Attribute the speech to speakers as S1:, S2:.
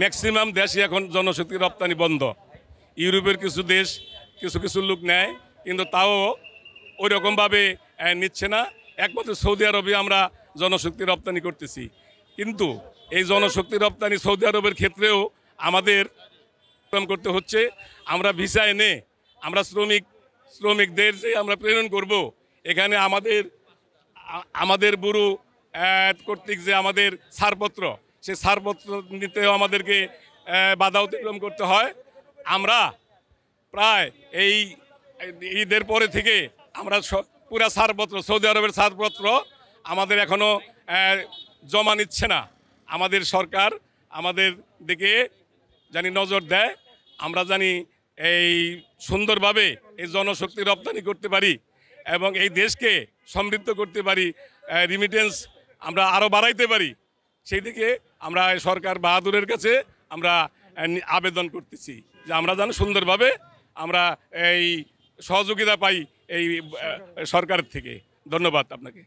S1: Maximum দেশই এখন জনশক্তি রপ্তানি বন্ধ। ইউরোপের কিছু দেশ কিছু কিছু লোক নেয়, কিন্তু তাও ওই রকমভাবে নিচ্ছে না। একমাত্র সৌদি আরবে আমরা জনশক্তি রপ্তানি করতেছি। কিন্তু এই জনশক্তি রপ্তানি সৌদি আরবের ক্ষেত্রেও আমাদের করতে হচ্ছে। আমরা ভিসা এনে আমরা শ্রমিকদের যে আমরা প্রেরণ করব, এখানে আমাদের ব্যুরো কর্তৃক যে আমাদের ছাড়পত্র, সেই ছাড়পত্র নিতেও আমাদেরকে বাধা অতিক্রম করতে হয়। আমরা প্রায় এই ঈদের পরে থেকে আমরা পুরা ছাড়পত্র, সৌদি আরবের ছাড়পত্র আমাদের এখনও জমা নিচ্ছে না। আমাদের সরকার আমাদের দিকে জানি নজর দেয়, আমরা জানি এই সুন্দরভাবে এই জনশক্তি রপ্তানি করতে পারি এবং এই দেশকে সমৃদ্ধ করতে পারি, রিমিটেন্স আমরা আরও বাড়াইতে পারি। সেই দিকে আমরা সরকার বাহাদুরের কাছে আমরা আবেদন করতেছি যে আমরা যেন সুন্দরভাবে আমরা এই সহযোগিতা পাই এই সরকারের থেকে। ধন্যবাদ আপনাকে।